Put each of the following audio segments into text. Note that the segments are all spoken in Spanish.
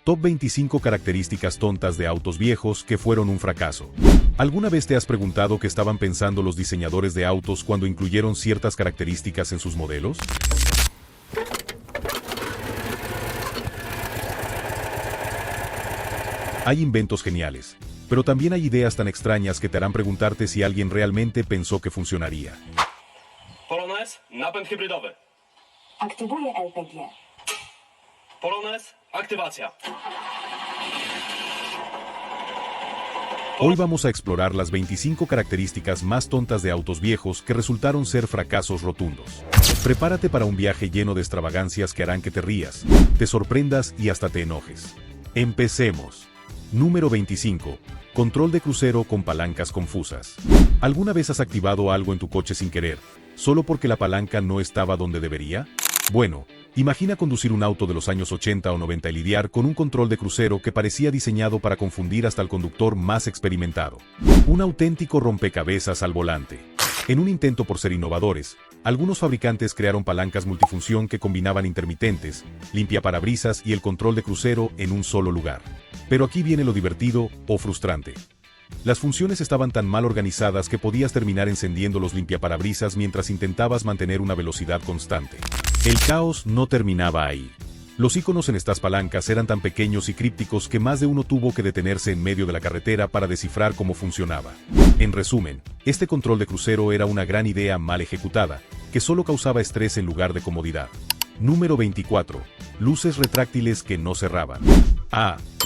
Top 25 características tontas de autos viejos que fueron un fracaso. ¿Alguna vez te has preguntado qué estaban pensando los diseñadores de autos cuando incluyeron ciertas características en sus modelos? Hay inventos geniales, pero también hay ideas tan extrañas que te harán preguntarte si alguien realmente pensó que funcionaría. Polonez, napęd hybrydowy. Aktywuję LPG. Polonez, aktywacja. Hoy vamos a explorar las 25 características más tontas de autos viejos que resultaron ser fracasos rotundos. Prepárate para un viaje lleno de extravagancias que harán que te rías, te sorprendas y hasta te enojes. Empecemos. Número 25. Control de crucero con palancas confusas. ¿Alguna vez has activado algo en tu coche sin querer, solo porque la palanca no estaba donde debería? Bueno, imagina conducir un auto de los años 80 o 90 y lidiar con un control de crucero que parecía diseñado para confundir hasta el conductor más experimentado. Un auténtico rompecabezas al volante. En un intento por ser innovadores, algunos fabricantes crearon palancas multifunción que combinaban intermitentes, limpiaparabrisas y el control de crucero en un solo lugar. Pero aquí viene lo divertido o frustrante. Las funciones estaban tan mal organizadas que podías terminar encendiendo los limpiaparabrisas mientras intentabas mantener una velocidad constante. El caos no terminaba ahí. Los iconos en estas palancas eran tan pequeños y crípticos que más de uno tuvo que detenerse en medio de la carretera para descifrar cómo funcionaba. En resumen, este control de crucero era una gran idea mal ejecutada, que solo causaba estrés en lugar de comodidad. Número 24. Luces retráctiles que no cerraban.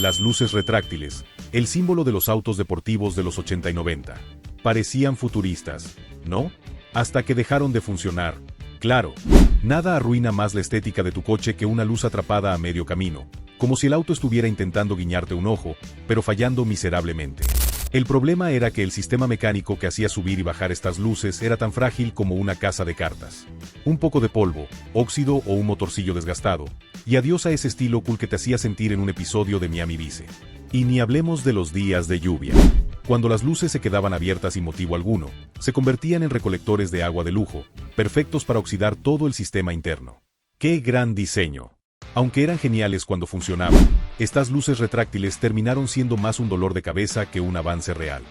Las luces retráctiles, el símbolo de los autos deportivos de los 80 y 90. Parecían futuristas, ¿no? Hasta que dejaron de funcionar. Claro, nada arruina más la estética de tu coche que una luz atrapada a medio camino, como si el auto estuviera intentando guiñarte un ojo, pero fallando miserablemente. El problema era que el sistema mecánico que hacía subir y bajar estas luces era tan frágil como una casa de cartas. Un poco de polvo, óxido o un motorcillo desgastado, y adiós a ese estilo cool que te hacía sentir en un episodio de Miami Vice. Y ni hablemos de los días de lluvia. Cuando las luces se quedaban abiertas sin motivo alguno, se convertían en recolectores de agua de lujo, perfectos para oxidar todo el sistema interno. ¡Qué gran diseño! Aunque eran geniales cuando funcionaban, estas luces retráctiles terminaron siendo más un dolor de cabeza que un avance real.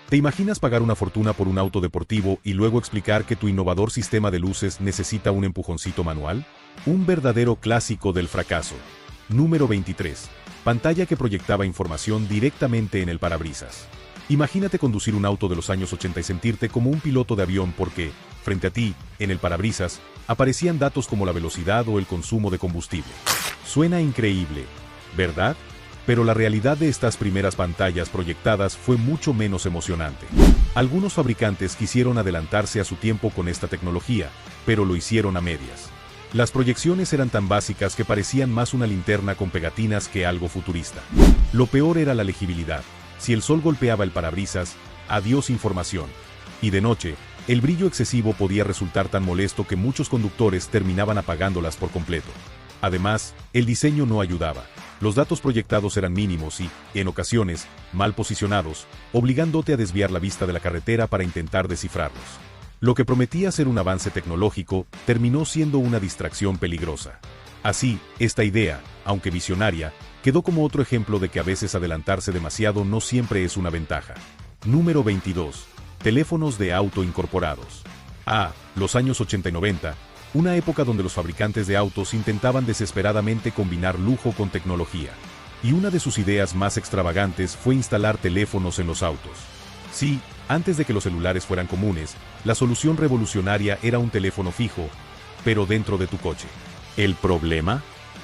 ¿Te imaginas pagar una fortuna por un auto deportivo y luego explicar que tu innovador sistema de luces necesita un empujoncito manual? Un verdadero clásico del fracaso. Número 23. Pantalla que proyectaba información directamente en el parabrisas. Imagínate conducir un auto de los años 80 y sentirte como un piloto de avión porque, frente a ti, en el parabrisas, aparecían datos como la velocidad o el consumo de combustible. Suena increíble, ¿verdad? Pero la realidad de estas primeras pantallas proyectadas fue mucho menos emocionante. Algunos fabricantes quisieron adelantarse a su tiempo con esta tecnología, pero lo hicieron a medias. Las proyecciones eran tan básicas que parecían más una linterna con pegatinas que algo futurista. Lo peor era la legibilidad. Si el sol golpeaba el parabrisas, adiós información. Y de noche, el brillo excesivo podía resultar tan molesto que muchos conductores terminaban apagándolas por completo. Además, el diseño no ayudaba. Los datos proyectados eran mínimos y, en ocasiones, mal posicionados, obligándote a desviar la vista de la carretera para intentar descifrarlos. Lo que prometía ser un avance tecnológico, terminó siendo una distracción peligrosa. Así, esta idea, aunque visionaria, quedó como otro ejemplo de que a veces adelantarse demasiado no siempre es una ventaja. Número 22. Teléfonos de auto incorporados. Los años 80 y 90, una época donde los fabricantes de autos intentaban desesperadamente combinar lujo con tecnología. Y una de sus ideas más extravagantes fue instalar teléfonos en los autos. Sí, antes de que los celulares fueran comunes, la solución revolucionaria era un teléfono fijo, pero dentro de tu coche. ¿El problema?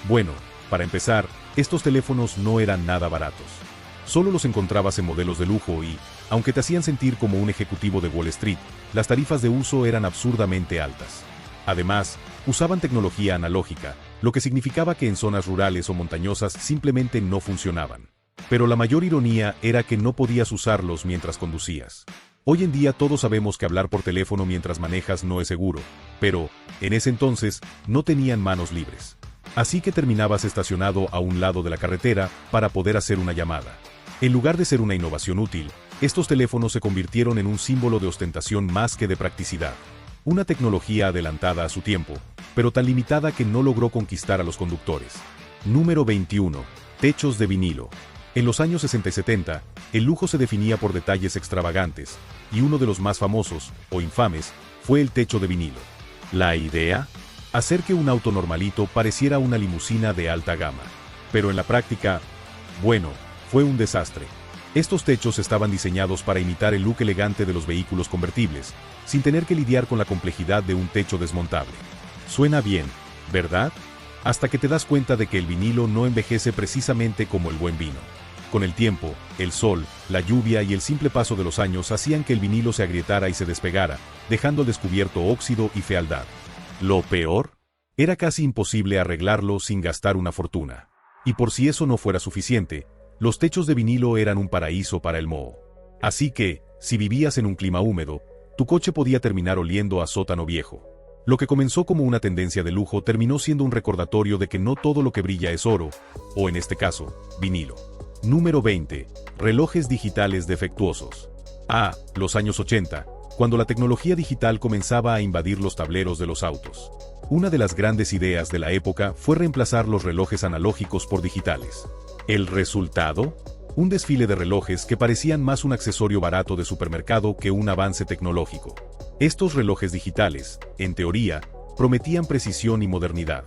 Bueno, para empezar, estos teléfonos no eran nada baratos. Solo los encontrabas en modelos de lujo y, aunque te hacían sentir como un ejecutivo de Wall Street, las tarifas de uso eran absurdamente altas. Además, usaban tecnología analógica, lo que significaba que en zonas rurales o montañosas simplemente no funcionaban. Pero la mayor ironía era que no podías usarlos mientras conducías. Hoy en día todos sabemos que hablar por teléfono mientras manejas no es seguro, pero, en ese entonces, no tenían manos libres. Así que terminabas estacionado a un lado de la carretera para poder hacer una llamada. En lugar de ser una innovación útil, estos teléfonos se convirtieron en un símbolo de ostentación más que de practicidad. Una tecnología adelantada a su tiempo, pero tan limitada que no logró conquistar a los conductores. Número 21. Techos de vinilo. En los años 60 y 70, el lujo se definía por detalles extravagantes, y uno de los más famosos, o infames, fue el techo de vinilo. La idea: hacer que un auto normalito pareciera una limusina de alta gama. Pero en la práctica, bueno, fue un desastre. Estos techos estaban diseñados para imitar el look elegante de los vehículos convertibles, sin tener que lidiar con la complejidad de un techo desmontable. Suena bien, ¿verdad? Hasta que te das cuenta de que el vinilo no envejece precisamente como el buen vino. Con el tiempo, el sol, la lluvia y el simple paso de los años hacían que el vinilo se agrietara y se despegara, dejando al descubierto óxido y fealdad. Lo peor, era casi imposible arreglarlo sin gastar una fortuna. Y por si eso no fuera suficiente, los techos de vinilo eran un paraíso para el moho. Así que, si vivías en un clima húmedo, tu coche podía terminar oliendo a sótano viejo. Lo que comenzó como una tendencia de lujo terminó siendo un recordatorio de que no todo lo que brilla es oro, o en este caso, vinilo. Número 20. Relojes digitales defectuosos. Los años 80, cuando la tecnología digital comenzaba a invadir los tableros de los autos. Una de las grandes ideas de la época fue reemplazar los relojes analógicos por digitales. ¿El resultado? Un desfile de relojes que parecían más un accesorio barato de supermercado que un avance tecnológico. Estos relojes digitales, en teoría, prometían precisión y modernidad.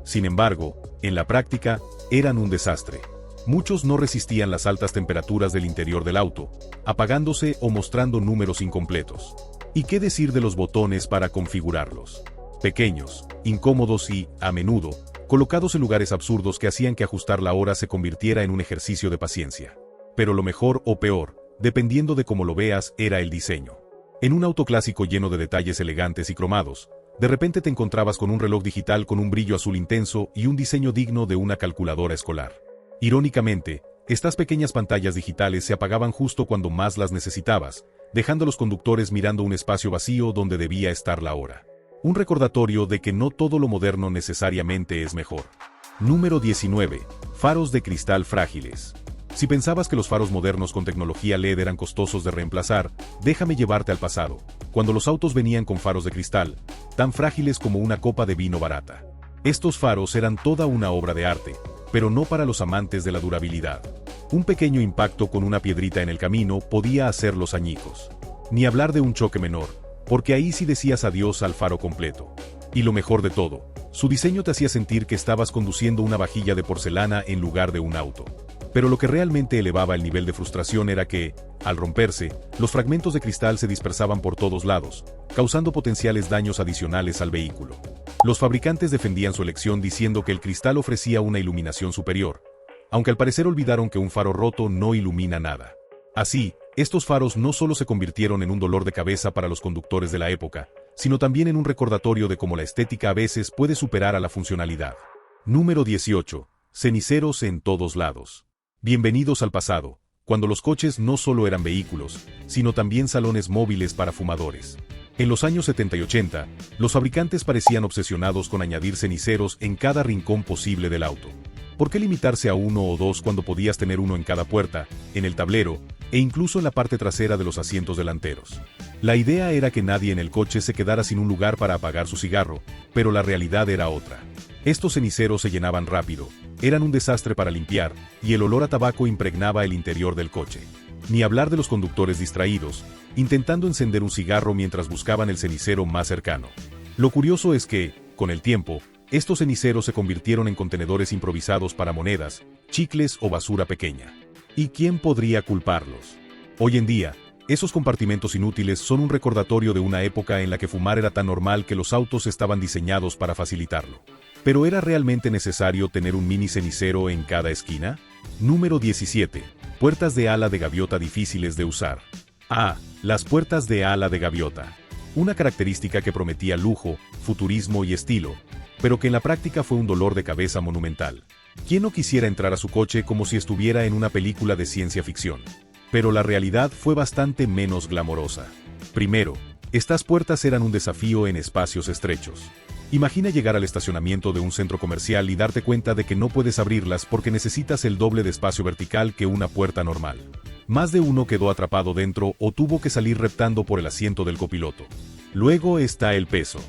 Sin embargo, en la práctica, eran un desastre. Muchos no resistían las altas temperaturas del interior del auto, apagándose o mostrando números incompletos. ¿Y qué decir de los botones para configurarlos? Pequeños, incómodos y, a menudo, colocados en lugares absurdos que hacían que ajustar la hora se convirtiera en un ejercicio de paciencia. Pero lo mejor o peor, dependiendo de cómo lo veas, era el diseño. En un auto clásico lleno de detalles elegantes y cromados, de repente te encontrabas con un reloj digital con un brillo azul intenso y un diseño digno de una calculadora escolar. Irónicamente, estas pequeñas pantallas digitales se apagaban justo cuando más las necesitabas, dejando a los conductores mirando un espacio vacío donde debía estar la hora. Un recordatorio de que no todo lo moderno necesariamente es mejor. Número 19. Faros de cristal frágiles. Si pensabas que los faros modernos con tecnología LED eran costosos de reemplazar, déjame llevarte al pasado, cuando los autos venían con faros de cristal, tan frágiles como una copa de vino barata. Estos faros eran toda una obra de arte, pero no para los amantes de la durabilidad. Un pequeño impacto con una piedrita en el camino podía hacerlos añicos. Ni hablar de un choque menor, porque ahí sí decías adiós al faro completo. Y lo mejor de todo, su diseño te hacía sentir que estabas conduciendo una vajilla de porcelana en lugar de un auto. Pero lo que realmente elevaba el nivel de frustración era que, al romperse, los fragmentos de cristal se dispersaban por todos lados, causando potenciales daños adicionales al vehículo. Los fabricantes defendían su elección diciendo que el cristal ofrecía una iluminación superior, aunque al parecer olvidaron que un faro roto no ilumina nada. Así, estos faros no solo se convirtieron en un dolor de cabeza para los conductores de la época, sino también en un recordatorio de cómo la estética a veces puede superar a la funcionalidad. Número 18. Ceniceros en todos lados. Bienvenidos al pasado, cuando los coches no solo eran vehículos, sino también salones móviles para fumadores. En los años 70 y 80, los fabricantes parecían obsesionados con añadir ceniceros en cada rincón posible del auto. ¿Por qué limitarse a uno o dos cuando podías tener uno en cada puerta, en el tablero, e incluso en la parte trasera de los asientos delanteros? La idea era que nadie en el coche se quedara sin un lugar para apagar su cigarro, pero la realidad era otra. Estos ceniceros se llenaban rápido, eran un desastre para limpiar, y el olor a tabaco impregnaba el interior del coche. Ni hablar de los conductores distraídos, intentando encender un cigarro mientras buscaban el cenicero más cercano. Lo curioso es que, con el tiempo, estos ceniceros se convirtieron en contenedores improvisados para monedas, chicles o basura pequeña. ¿Y quién podría culparlos? Hoy en día, esos compartimentos inútiles son un recordatorio de una época en la que fumar era tan normal que los autos estaban diseñados para facilitarlo. ¿Pero era realmente necesario tener un mini cenicero en cada esquina? Número 17. Puertas de ala de gaviota difíciles de usar. Las puertas de ala de gaviota. Una característica que prometía lujo, futurismo y estilo, pero que en la práctica fue un dolor de cabeza monumental. ¿Quién no quisiera entrar a su coche como si estuviera en una película de ciencia ficción? Pero la realidad fue bastante menos glamorosa. Primero, estas puertas eran un desafío en espacios estrechos. Imagina llegar al estacionamiento de un centro comercial y darte cuenta de que no puedes abrirlas porque necesitas el doble de espacio vertical que una puerta normal. Más de uno quedó atrapado dentro o tuvo que salir reptando por el asiento del copiloto. Luego está el peso.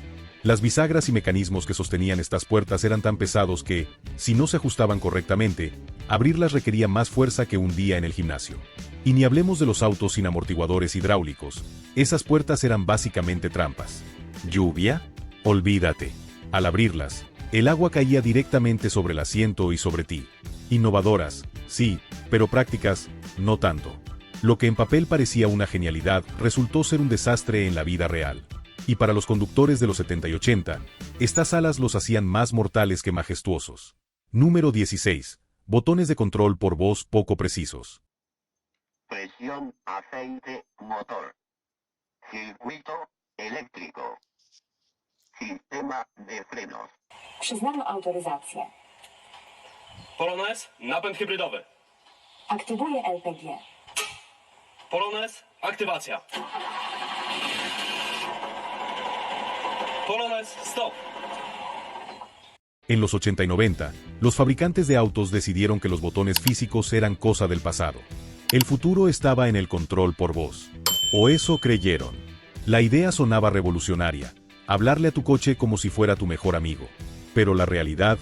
Las bisagras y mecanismos que sostenían estas puertas eran tan pesados que, si no se ajustaban correctamente, abrirlas requería más fuerza que un día en el gimnasio. Y ni hablemos de los autos sin amortiguadores hidráulicos, esas puertas eran básicamente trampas. ¿Lluvia? Olvídate. Al abrirlas, el agua caía directamente sobre el asiento y sobre ti. Innovadoras, sí, pero prácticas, no tanto. Lo que en papel parecía una genialidad resultó ser un desastre en la vida real. Y para los conductores de los 70 y 80, estas alas los hacían más mortales que majestuosos. Número 16. Botones de control por voz poco precisos. Presión, aceite, motor. Circuito eléctrico. Sistema de frenos. Przyznano autoryzację. Polonez, napęd hybrydowy. Aktywuję LPG. Polonez, aktywacja. Polonez, stop. En los 80 y 90, los fabricantes de autos decidieron que los botones físicos eran cosa del pasado. El futuro estaba en el control por voz. O eso creyeron. La idea sonaba revolucionaria, hablarle a tu coche como si fuera tu mejor amigo. Pero la realidad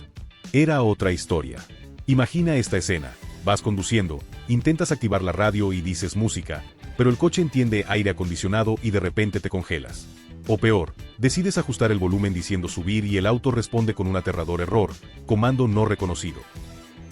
era otra historia. Imagina esta escena. Vas conduciendo, intentas activar la radio y dices música, pero el coche entiende aire acondicionado y de repente te congelas. O peor, decides ajustar el volumen diciendo subir y el auto responde con un aterrador error, comando no reconocido.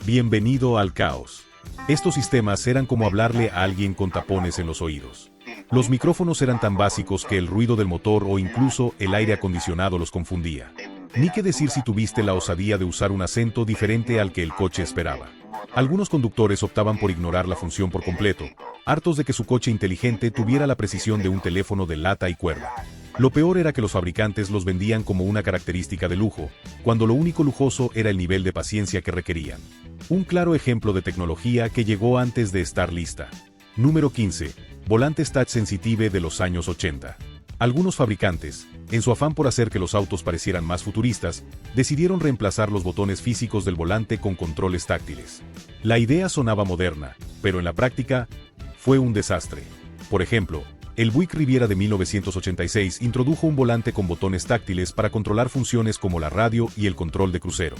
Bienvenido al caos. Estos sistemas eran como hablarle a alguien con tapones en los oídos. Los micrófonos eran tan básicos que el ruido del motor o incluso el aire acondicionado los confundía. Ni qué decir si tuviste la osadía de usar un acento diferente al que el coche esperaba. Algunos conductores optaban por ignorar la función por completo, hartos de que su coche inteligente tuviera la precisión de un teléfono de lata y cuerda. Lo peor era que los fabricantes los vendían como una característica de lujo, cuando lo único lujoso era el nivel de paciencia que requerían. Un claro ejemplo de tecnología que llegó antes de estar lista. Número 15. Volantes touch sensitive de los años 80. Algunos fabricantes, en su afán por hacer que los autos parecieran más futuristas, decidieron reemplazar los botones físicos del volante con controles táctiles. La idea sonaba moderna, pero en la práctica, fue un desastre. Por ejemplo, el Buick Riviera de 1986 introdujo un volante con botones táctiles para controlar funciones como la radio y el control de crucero.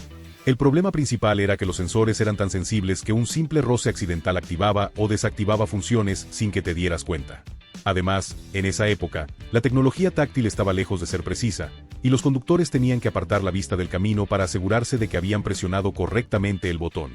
El problema principal era que los sensores eran tan sensibles que un simple roce accidental activaba o desactivaba funciones sin que te dieras cuenta. Además, en esa época, la tecnología táctil estaba lejos de ser precisa, y los conductores tenían que apartar la vista del camino para asegurarse de que habían presionado correctamente el botón.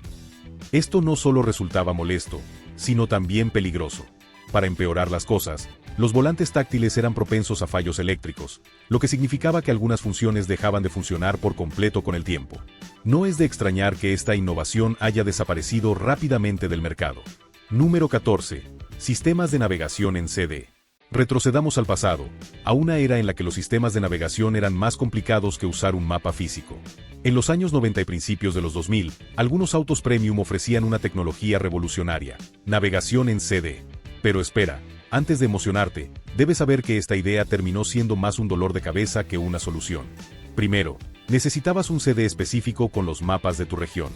Esto no solo resultaba molesto, sino también peligroso. Para empeorar las cosas, los volantes táctiles eran propensos a fallos eléctricos, lo que significaba que algunas funciones dejaban de funcionar por completo con el tiempo. No es de extrañar que esta innovación haya desaparecido rápidamente del mercado. Número 14. Sistemas de navegación en CD. Retrocedamos al pasado, a una era en la que los sistemas de navegación eran más complicados que usar un mapa físico. En los años 90 y principios de los 2000, algunos autos premium ofrecían una tecnología revolucionaria: navegación en CD. Pero espera, antes de emocionarte, debes saber que esta idea terminó siendo más un dolor de cabeza que una solución. Primero, necesitabas un CD específico con los mapas de tu región.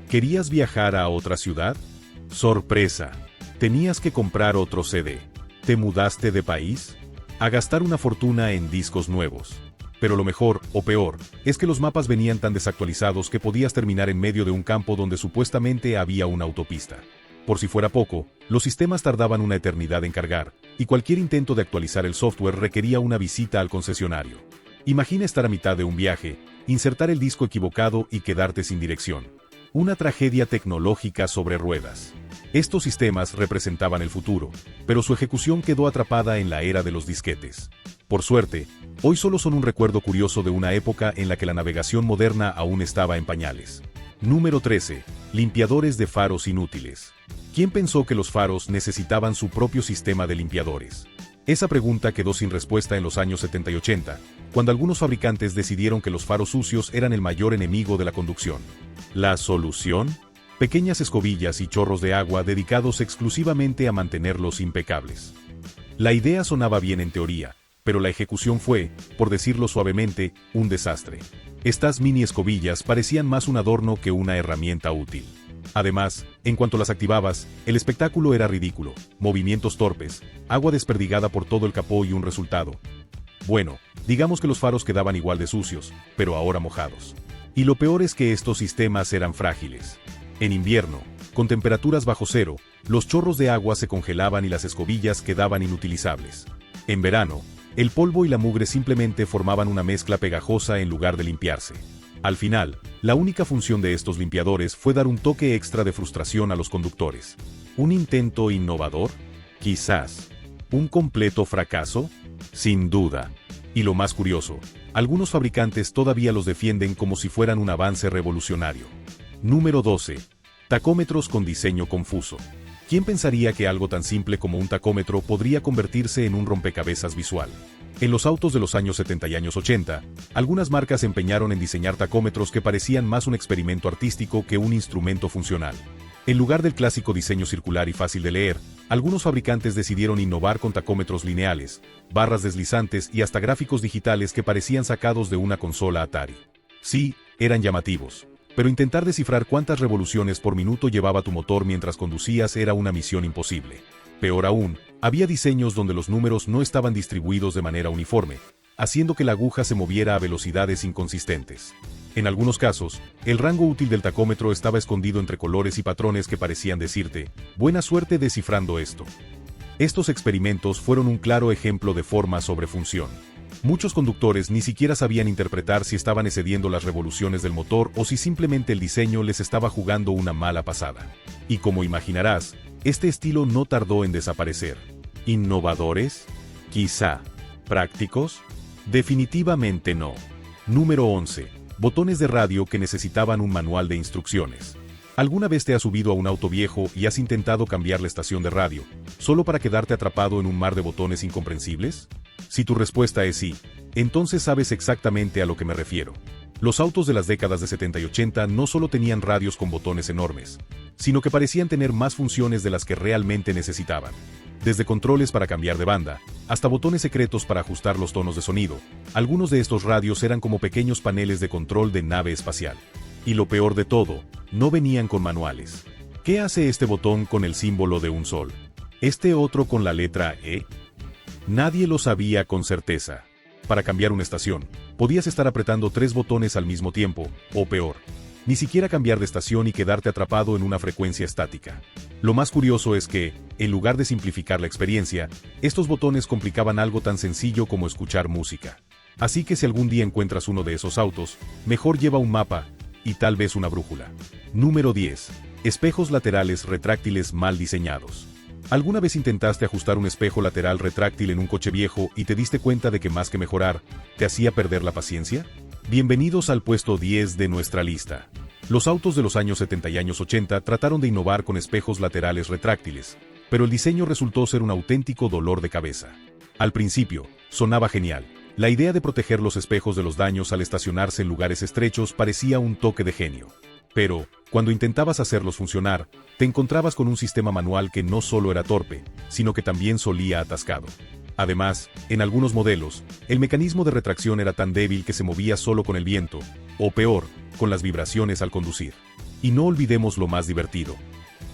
¿Querías viajar a otra ciudad? ¡Sorpresa! Tenías que comprar otro CD. ¿Te mudaste de país? A gastar una fortuna en discos nuevos. Pero lo mejor, o peor, es que los mapas venían tan desactualizados que podías terminar en medio de un campo donde supuestamente había una autopista. Por si fuera poco, los sistemas tardaban una eternidad en cargar, y cualquier intento de actualizar el software requería una visita al concesionario. Imagina estar a mitad de un viaje, insertar el disco equivocado y quedarte sin dirección. Una tragedia tecnológica sobre ruedas. Estos sistemas representaban el futuro, pero su ejecución quedó atrapada en la era de los disquetes. Por suerte, hoy solo son un recuerdo curioso de una época en la que la navegación moderna aún estaba en pañales. Número 13. Limpiadores de faros inútiles. ¿Quién pensó que los faros necesitaban su propio sistema de limpiadores? Esa pregunta quedó sin respuesta en los años 70 y 80, cuando algunos fabricantes decidieron que los faros sucios eran el mayor enemigo de la conducción. ¿La solución? Pequeñas escobillas y chorros de agua dedicados exclusivamente a mantenerlos impecables. La idea sonaba bien en teoría, pero la ejecución fue, por decirlo suavemente, un desastre. Estas mini escobillas parecían más un adorno que una herramienta útil. Además, en cuanto las activabas, el espectáculo era ridículo: movimientos torpes, agua desperdigada por todo el capó y un resultado: Bueno, digamos que los faros quedaban igual de sucios, pero ahora mojados. Y lo peor es que estos sistemas eran frágiles. En invierno, con temperaturas bajo cero, los chorros de agua se congelaban y las escobillas quedaban inutilizables. En verano, el polvo y la mugre simplemente formaban una mezcla pegajosa en lugar de limpiarse. Al final, la única función de estos limpiadores fue dar un toque extra de frustración a los conductores. ¿Un intento innovador? Quizás. ¿Un completo fracaso? Sin duda. Y lo más curioso, algunos fabricantes todavía los defienden como si fueran un avance revolucionario. Número 12. Tacómetros con diseño confuso. ¿Quién pensaría que algo tan simple como un tacómetro podría convertirse en un rompecabezas visual? En los autos de los años 70 y años 80, algunas marcas se empeñaron en diseñar tacómetros que parecían más un experimento artístico que un instrumento funcional. En lugar del clásico diseño circular y fácil de leer, algunos fabricantes decidieron innovar con tacómetros lineales, barras deslizantes y hasta gráficos digitales que parecían sacados de una consola Atari. Sí, eran llamativos, pero intentar descifrar cuántas revoluciones por minuto llevaba tu motor mientras conducías era una misión imposible. Peor aún, había diseños donde los números no estaban distribuidos de manera uniforme, haciendo que la aguja se moviera a velocidades inconsistentes. En algunos casos, el rango útil del tacómetro estaba escondido entre colores y patrones que parecían decirte, buena suerte descifrando esto. Estos experimentos fueron un claro ejemplo de forma sobre función. Muchos conductores ni siquiera sabían interpretar si estaban excediendo las revoluciones del motor o si simplemente el diseño les estaba jugando una mala pasada. Y como imaginarás, este estilo no tardó en desaparecer. ¿Innovadores? Quizá. ¿Prácticos? Definitivamente no. Número 11. Botones de radio que necesitaban un manual de instrucciones. ¿Alguna vez te has subido a un auto viejo y has intentado cambiar la estación de radio, solo para quedarte atrapado en un mar de botones incomprensibles? Si tu respuesta es sí, entonces sabes exactamente a lo que me refiero. Los autos de las décadas de 70 y 80 no solo tenían radios con botones enormes, sino que parecían tener más funciones de las que realmente necesitaban. Desde controles para cambiar de banda, hasta botones secretos para ajustar los tonos de sonido, algunos de estos radios eran como pequeños paneles de control de nave espacial. Y lo peor de todo, no venían con manuales. ¿Qué hace este botón con el símbolo de un sol? ¿Este otro con la letra E? Nadie lo sabía con certeza. Para cambiar una estación, podías estar apretando 3 botones al mismo tiempo, o peor, ni siquiera cambiar de estación y quedarte atrapado en una frecuencia estática. Lo más curioso es que, en lugar de simplificar la experiencia, estos botones complicaban algo tan sencillo como escuchar música. Así que si algún día encuentras uno de esos autos, mejor lleva un mapa, y tal vez una brújula. Número 10. Espejos laterales retráctiles mal diseñados. ¿Alguna vez intentaste ajustar un espejo lateral retráctil en un coche viejo y te diste cuenta de que más que mejorar, te hacía perder la paciencia? Bienvenidos al puesto 10 de nuestra lista. Los autos de los años 70 y años 80 trataron de innovar con espejos laterales retráctiles, pero el diseño resultó ser un auténtico dolor de cabeza. Al principio, sonaba genial. La idea de proteger los espejos de los daños al estacionarse en lugares estrechos parecía un toque de genio. Pero, cuando intentabas hacerlos funcionar, te encontrabas con un sistema manual que no solo era torpe, sino que también solía atascado. Además, en algunos modelos, el mecanismo de retracción era tan débil que se movía solo con el viento, o peor, con las vibraciones al conducir. Y no olvidemos lo más divertido.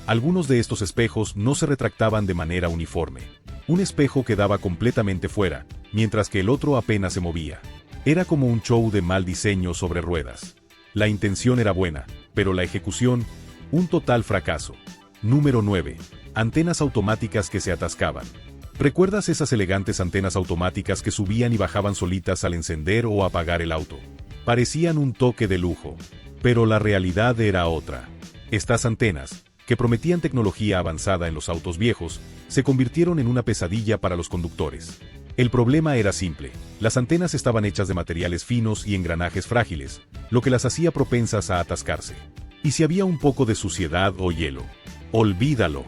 Algunos de estos espejos no se retractaban de manera uniforme. Un espejo quedaba completamente fuera, mientras que el otro apenas se movía. Era como un show de mal diseño sobre ruedas. La intención era buena, pero la ejecución, un total fracaso. Número 9. Antenas automáticas que se atascaban. ¿Recuerdas esas elegantes antenas automáticas que subían y bajaban solitas al encender o apagar el auto? Parecían un toque de lujo, pero la realidad era otra. Estas antenas, que prometían tecnología avanzada en los autos viejos, se convirtieron en una pesadilla para los conductores. El problema era simple, las antenas estaban hechas de materiales finos y engranajes frágiles, lo que las hacía propensas a atascarse. Y si había un poco de suciedad o hielo, olvídalo.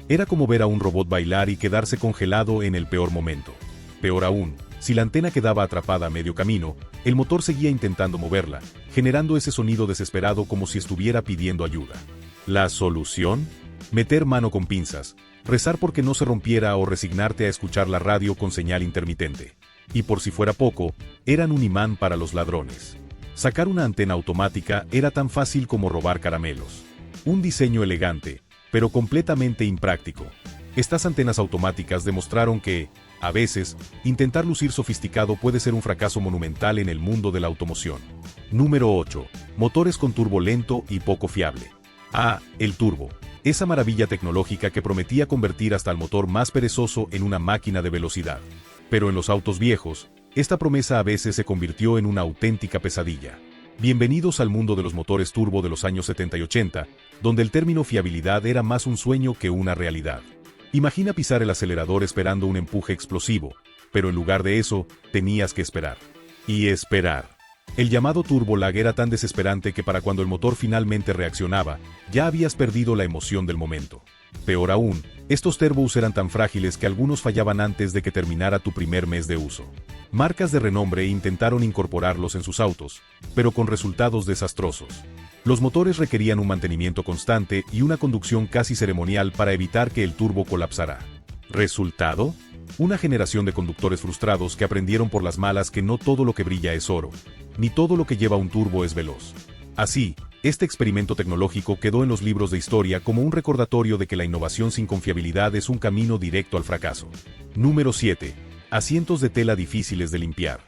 Era como ver a un robot bailar y quedarse congelado en el peor momento. Peor aún, si la antena quedaba atrapada a medio camino, el motor seguía intentando moverla, generando ese sonido desesperado como si estuviera pidiendo ayuda. ¿La solución? Meter mano con pinzas, rezar porque no se rompiera o resignarte a escuchar la radio con señal intermitente. Y por si fuera poco, eran un imán para los ladrones. Sacar una antena automática era tan fácil como robar caramelos. Un diseño elegante, pero completamente impráctico. Estas antenas automáticas demostraron que, A veces, intentar lucir sofisticado puede ser un fracaso monumental en el mundo de la automoción. Número 8. Motores con turbo lento y poco fiable. El turbo. Esa maravilla tecnológica que prometía convertir hasta el motor más perezoso en una máquina de velocidad. Pero en los autos viejos, esta promesa a veces se convirtió en una auténtica pesadilla. Bienvenidos al mundo de los motores turbo de los años 70 y 80, donde el término fiabilidad era más un sueño que una realidad. Imagina pisar el acelerador esperando un empuje explosivo, pero en lugar de eso, tenías que esperar. Y esperar. El llamado turbo lag era tan desesperante que para cuando el motor finalmente reaccionaba, ya habías perdido la emoción del momento. Peor aún, estos turbos eran tan frágiles que algunos fallaban antes de que terminara tu primer mes de uso. Marcas de renombre intentaron incorporarlos en sus autos, pero con resultados desastrosos. Los motores requerían un mantenimiento constante y una conducción casi ceremonial para evitar que el turbo colapsara. ¿Resultado? Una generación de conductores frustrados que aprendieron por las malas que no todo lo que brilla es oro, ni todo lo que lleva un turbo es veloz. Así, este experimento tecnológico quedó en los libros de historia como un recordatorio de que la innovación sin confiabilidad es un camino directo al fracaso. Número 7. Asientos de tela difíciles de limpiar.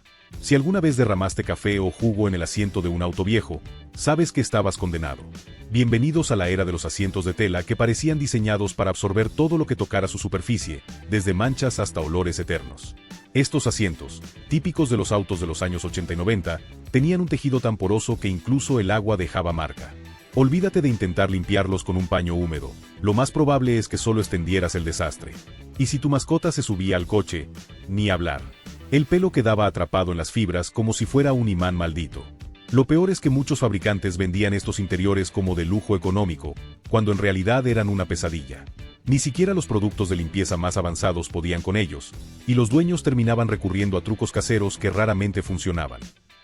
Si alguna vez derramaste café o jugo en el asiento de un auto viejo, sabes que estabas condenado. Bienvenidos a la era de los asientos de tela que parecían diseñados para absorber todo lo que tocara su superficie, desde manchas hasta olores eternos. Estos asientos, típicos de los autos de los años 80 y 90, tenían un tejido tan poroso que incluso el agua dejaba marca. Olvídate de intentar limpiarlos con un paño húmedo, lo más probable es que solo extendieras el desastre. Y si tu mascota se subía al coche, ni hablar. El pelo quedaba atrapado en las fibras como si fuera un imán maldito. Lo peor es que muchos fabricantes vendían estos interiores como de lujo económico, cuando en realidad eran una pesadilla. Ni siquiera los productos de limpieza más avanzados podían con ellos, y los dueños terminaban recurriendo a trucos caseros que raramente funcionaban.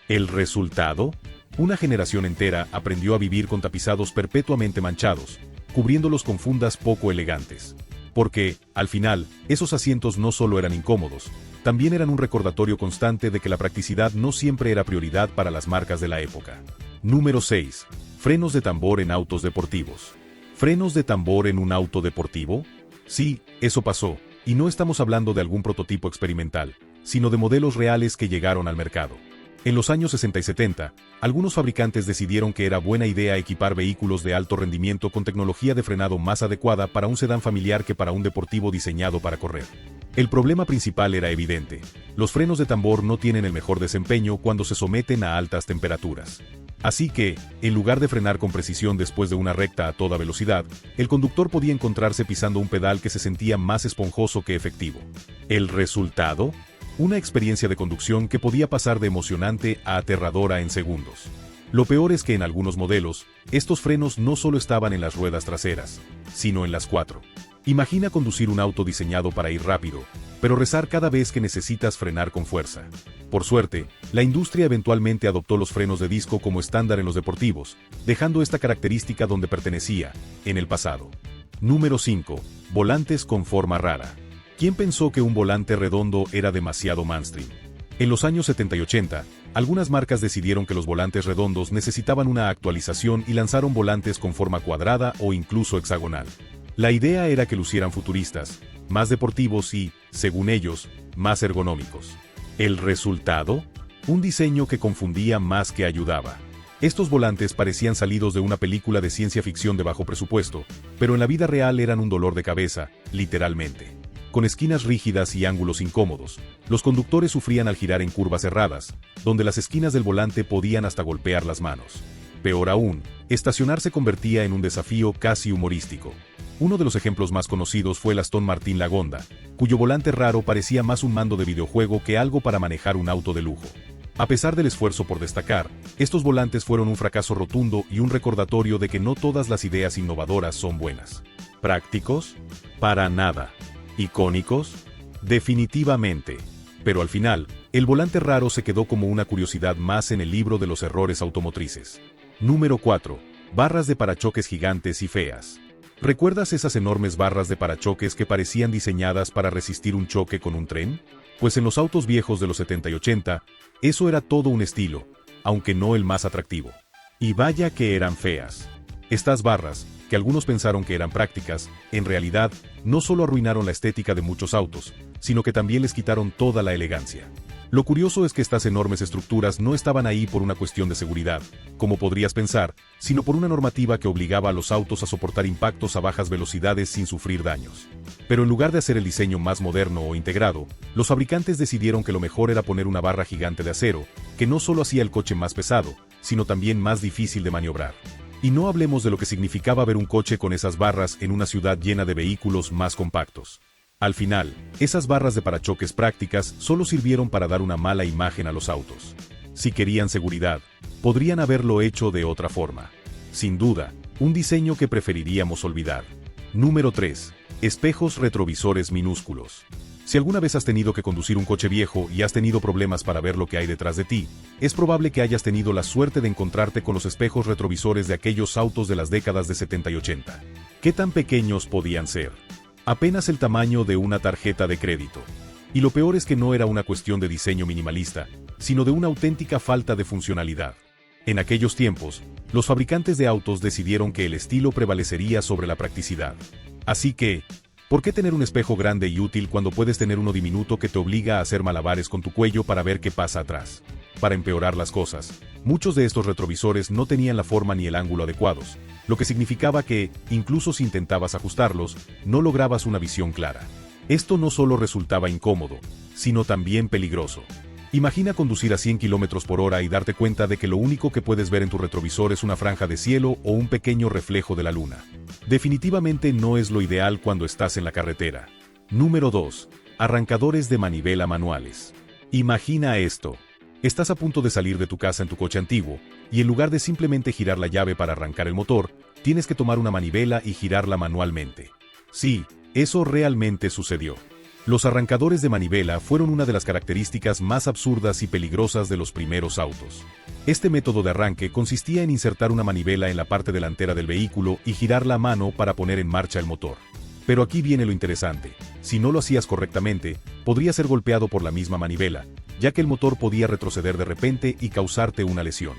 ¿El resultado? Una generación entera aprendió a vivir con tapizados perpetuamente manchados, cubriéndolos con fundas poco elegantes. Porque, al final, esos asientos no solo eran incómodos, también eran un recordatorio constante de que la practicidad no siempre era prioridad para las marcas de la época. Número 6. Frenos de tambor en autos deportivos. ¿Frenos de tambor en un auto deportivo? Sí, eso pasó, y no estamos hablando de algún prototipo experimental, sino de modelos reales que llegaron al mercado. En los años 60 y 70, algunos fabricantes decidieron que era buena idea equipar vehículos de alto rendimiento con tecnología de frenado más adecuada para un sedán familiar que para un deportivo diseñado para correr. El problema principal era evidente: los frenos de tambor no tienen el mejor desempeño cuando se someten a altas temperaturas. Así que, en lugar de frenar con precisión después de una recta a toda velocidad, el conductor podía encontrarse pisando un pedal que se sentía más esponjoso que efectivo. ¿El resultado? Una experiencia de conducción que podía pasar de emocionante a aterradora en segundos. Lo peor es que en algunos modelos, estos frenos no solo estaban en las ruedas traseras, sino en las 4. Imagina conducir un auto diseñado para ir rápido, pero rezar cada vez que necesitas frenar con fuerza. Por suerte, la industria eventualmente adoptó los frenos de disco como estándar en los deportivos, dejando esta característica donde pertenecía, en el pasado. Número 5. Volantes con forma rara. ¿Quién pensó que un volante redondo era demasiado mainstream? En los años 70 y 80, algunas marcas decidieron que los volantes redondos necesitaban una actualización y lanzaron volantes con forma cuadrada o incluso hexagonal. La idea era que lucieran futuristas, más deportivos y, según ellos, más ergonómicos. ¿El resultado? Un diseño que confundía más que ayudaba. Estos volantes parecían salidos de una película de ciencia ficción de bajo presupuesto, pero en la vida real eran un dolor de cabeza, literalmente. Con esquinas rígidas y ángulos incómodos, los conductores sufrían al girar en curvas cerradas, donde las esquinas del volante podían hasta golpear las manos. Peor aún, estacionar se convertía en un desafío casi humorístico. Uno de los ejemplos más conocidos fue el Aston Martin Lagonda, cuyo volante raro parecía más un mando de videojuego que algo para manejar un auto de lujo. A pesar del esfuerzo por destacar, estos volantes fueron un fracaso rotundo y un recordatorio de que no todas las ideas innovadoras son buenas. ¿Prácticos? Para nada. ¿Icónicos? Definitivamente. Pero al final, el volante raro se quedó como una curiosidad más en el libro de los errores automotrices. Número 4. Barras de parachoques gigantes y feas. ¿Recuerdas esas enormes barras de parachoques que parecían diseñadas para resistir un choque con un tren? Pues en los autos viejos de los 70 y 80, eso era todo un estilo, aunque no el más atractivo. Y vaya que eran feas. Estas barras, que algunos pensaron que eran prácticas, en realidad, no solo arruinaron la estética de muchos autos, sino que también les quitaron toda la elegancia. Lo curioso es que estas enormes estructuras no estaban ahí por una cuestión de seguridad, como podrías pensar, sino por una normativa que obligaba a los autos a soportar impactos a bajas velocidades sin sufrir daños. Pero en lugar de hacer el diseño más moderno o integrado, los fabricantes decidieron que lo mejor era poner una barra gigante de acero, que no solo hacía el coche más pesado, sino también más difícil de maniobrar. Y no hablemos de lo que significaba ver un coche con esas barras en una ciudad llena de vehículos más compactos. Al final, esas barras de parachoques prácticas solo sirvieron para dar una mala imagen a los autos. Si querían seguridad, podrían haberlo hecho de otra forma. Sin duda, un diseño que preferiríamos olvidar. Número 3. Espejos retrovisores minúsculos. Si alguna vez has tenido que conducir un coche viejo y has tenido problemas para ver lo que hay detrás de ti, es probable que hayas tenido la suerte de encontrarte con los espejos retrovisores de aquellos autos de las décadas de 70 y 80. ¿Qué tan pequeños podían ser? Apenas el tamaño de una tarjeta de crédito. Y lo peor es que no era una cuestión de diseño minimalista, sino de una auténtica falta de funcionalidad. En aquellos tiempos, los fabricantes de autos decidieron que el estilo prevalecería sobre la practicidad. Así que, ¿por qué tener un espejo grande y útil cuando puedes tener uno diminuto que te obliga a hacer malabares con tu cuello para ver qué pasa atrás? Para empeorar las cosas, muchos de estos retrovisores no tenían la forma ni el ángulo adecuados, lo que significaba que, incluso si intentabas ajustarlos, no lograbas una visión clara. Esto no solo resultaba incómodo, sino también peligroso. Imagina conducir a 100 km/h y darte cuenta de que lo único que puedes ver en tu retrovisor es una franja de cielo o un pequeño reflejo de la luna. Definitivamente no es lo ideal cuando estás en la carretera. Número 2. Arrancadores de manivela manuales. Imagina esto. Estás a punto de salir de tu casa en tu coche antiguo, y en lugar de simplemente girar la llave para arrancar el motor, tienes que tomar una manivela y girarla manualmente. Sí, eso realmente sucedió. Los arrancadores de manivela fueron una de las características más absurdas y peligrosas de los primeros autos. Este método de arranque consistía en insertar una manivela en la parte delantera del vehículo y girarla a mano para poner en marcha el motor. Pero aquí viene lo interesante. Si no lo hacías correctamente, podrías ser golpeado por la misma manivela, ya que el motor podía retroceder de repente y causarte una lesión.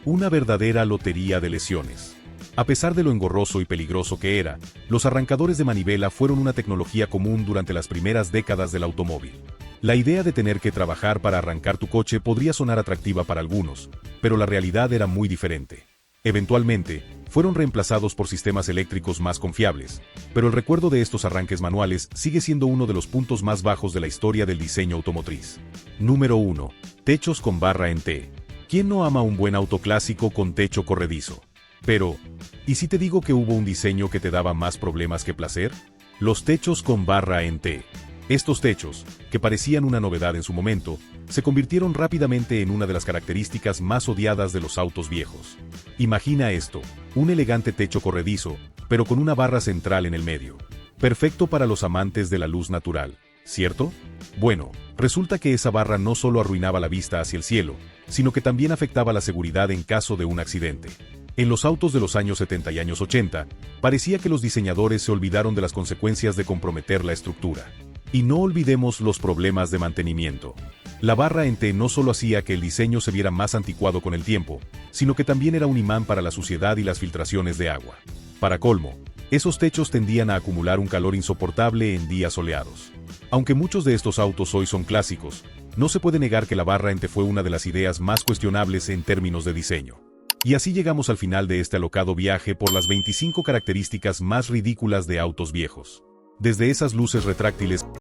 Una verdadera lotería de lesiones. A pesar de lo engorroso y peligroso que era, los arrancadores de manivela fueron una tecnología común durante las primeras décadas del automóvil. La idea de tener que trabajar para arrancar tu coche podría sonar atractiva para algunos, pero la realidad era muy diferente. Eventualmente, fueron reemplazados por sistemas eléctricos más confiables, pero el recuerdo de estos arranques manuales sigue siendo uno de los puntos más bajos de la historia del diseño automotriz. Número 1. Techos con barra en T. ¿Quién no ama un buen auto clásico con techo corredizo? Pero, ¿y si te digo que hubo un diseño que te daba más problemas que placer? Los techos con barra en T. Estos techos, que parecían una novedad en su momento, se convirtieron rápidamente en una de las características más odiadas de los autos viejos. Imagina esto, un elegante techo corredizo, pero con una barra central en el medio. Perfecto para los amantes de la luz natural, ¿cierto? Bueno, resulta que esa barra no solo arruinaba la vista hacia el cielo, sino que también afectaba la seguridad en caso de un accidente. En los autos de los años 70 y años 80, parecía que los diseñadores se olvidaron de las consecuencias de comprometer la estructura. Y no olvidemos los problemas de mantenimiento. La barra en T no solo hacía que el diseño se viera más anticuado con el tiempo, sino que también era un imán para la suciedad y las filtraciones de agua. Para colmo, esos techos tendían a acumular un calor insoportable en días soleados. Aunque muchos de estos autos hoy son clásicos, no se puede negar que la barra en T fue una de las ideas más cuestionables en términos de diseño. Y así llegamos al final de este alocado viaje por las 25 características más ridículas de autos viejos. Desde esas luces retráctiles